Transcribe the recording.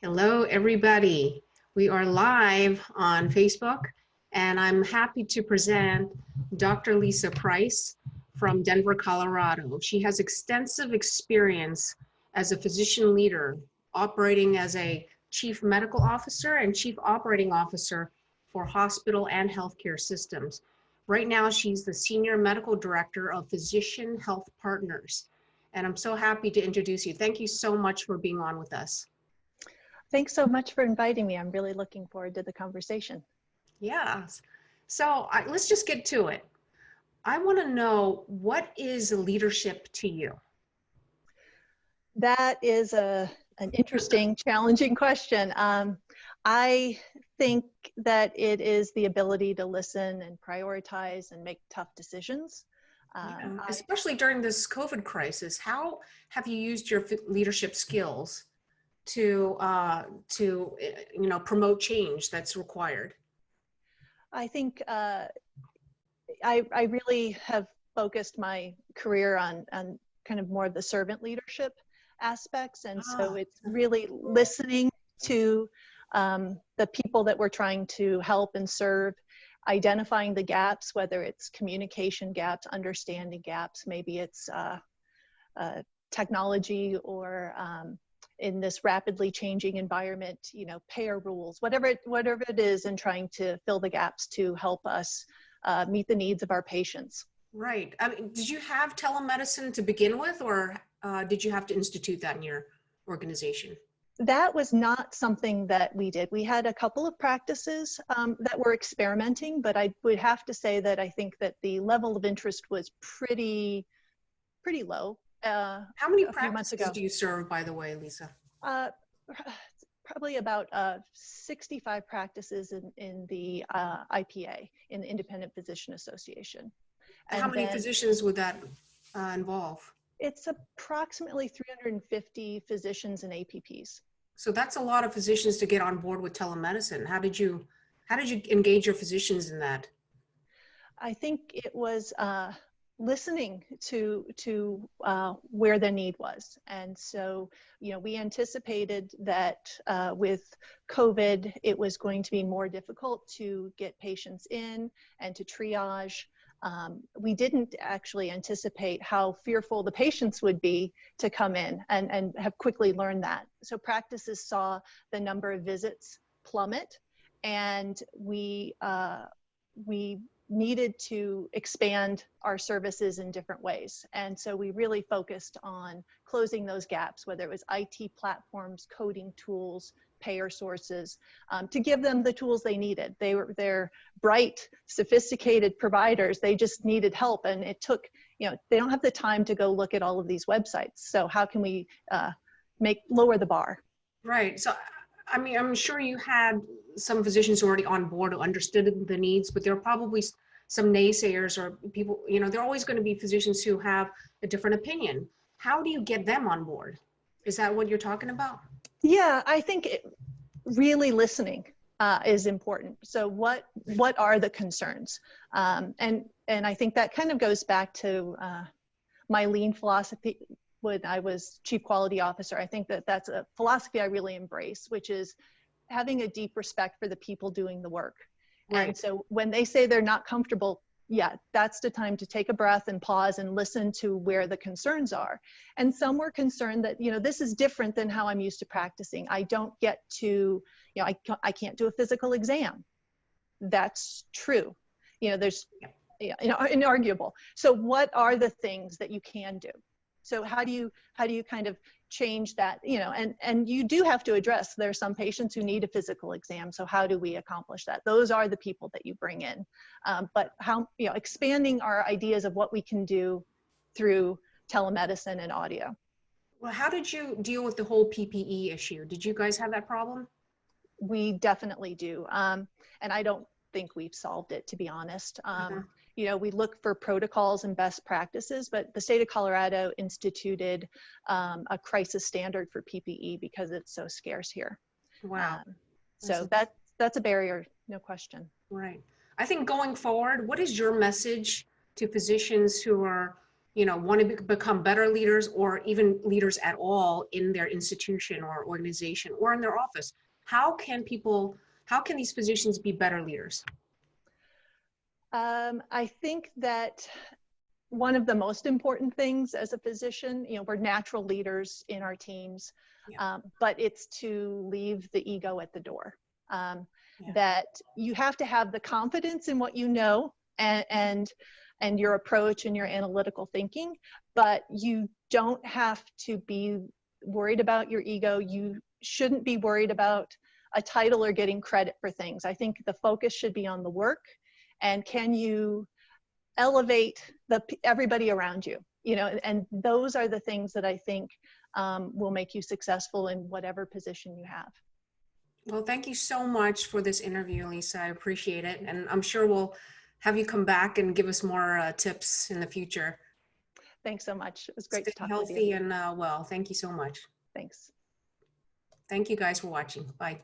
Hello, everybody. We are live on Facebook, and I'm happy to present Dr. Lisa Price from Denver, Colorado. She has extensive experience as a physician leader, operating as a chief medical officer and chief operating officer for hospital and healthcare systems. Right now, she's the senior medical director of Physician Health Partners. And I'm so happy to introduce you. Thank you so much for being on with us. Thanks so much for inviting me. I'm really looking forward to the conversation. Yes. So let's just get to it. I want to know, what is leadership to you? That is an interesting, challenging question. I think that it is the ability to listen and prioritize and make tough decisions. Especially during this COVID crisis, how have you used your leadership skills to promote change that's required? I think I really have focused my career on kind of more of the servant leadership aspects. And so it's really listening to the people that we're trying to help and serve, identifying the gaps, whether it's communication gaps, understanding gaps, maybe it's technology or in this rapidly changing environment, payer rules, whatever it is, and trying to fill the gaps to help us meet the needs of our patients. Right. I mean, did you have telemedicine to begin with, or did you have to institute that in your organization? That was not something that we did. We had a couple of practices that were experimenting, but I would have to say that I think that the level of interest was pretty low. How many practices do you serve, by the way, Lisa? Probably about 65 practices in the IPA, in the Independent Physician Association. And how many physicians would that involve? It's approximately 350 physicians and APPs. So that's a lot of physicians to get on board with telemedicine. How did you engage your physicians in that? I think it was listening to where the need was. And so, we anticipated that with COVID, it was going to be more difficult to get patients in and to triage. We didn't actually anticipate how fearful the patients would be to come in, and have quickly learned that. So practices saw the number of visits plummet, and we needed to expand our services in different ways. And so we really focused on closing those gaps, whether it was IT platforms, coding tools, payer sources, to give them the tools they needed. They're bright, sophisticated providers. They just needed help. And it took, they don't have the time to go look at all of these websites. So how can we lower the bar? Right. So, I mean, I'm sure you had some physicians already on board who understood the needs, but there are probably some naysayers or people, there are always going to be physicians who have a different opinion. How do you get them on board? Is that what you're talking about? Yeah, I think really listening is important. So what are the concerns? And I think that kind of goes back to my lean philosophy when I was chief quality officer. I think that that's a philosophy I really embrace, which is having a deep respect for the people doing the work. Right. And so when they say they're not comfortable, that's the time to take a breath and pause and listen to where the concerns are. And some were concerned that, this is different than how I'm used to practicing. I don't get to, I can't do a physical exam. That's true. There's, inarguable. So what are the things that you can do? So how do you kind of change that, and you do have to address, there are some patients who need a physical exam. So how do we accomplish that? Those are the people that you bring in. But how, expanding our ideas of what we can do through telemedicine and audio. Well, how did you deal with the whole PPE issue? Did you guys have that problem? We definitely do. And I don't think we've solved it, to be honest. We look for protocols and best practices, but the state of Colorado instituted a crisis standard for PPE because it's so scarce here. Wow. So that's a barrier, no question. Right. I think going forward, what is your message to physicians who are want to become better leaders or even leaders at all in their institution or organization or in their office, how can these physicians be better leaders? I think that one of the most important things as a physician, we're natural leaders in our teams, Yeah. but it's to leave the ego at the door. Yeah. That you have to have the confidence in what you know and your approach and your analytical thinking, but you don't have to be worried about your ego. You shouldn't be worried about a title or getting credit for things. I think the focus should be on the work, and can you elevate everybody around you, and those are the things that I think will make you successful in whatever position you have. Well, thank you so much for this interview, Lisa. I appreciate it. And I'm sure we'll have you come back and give us more tips in the future. Thanks so much. It was great Stay to talk with you. healthy and well. Thank you so much. Thanks. Thank you guys for watching. Bye.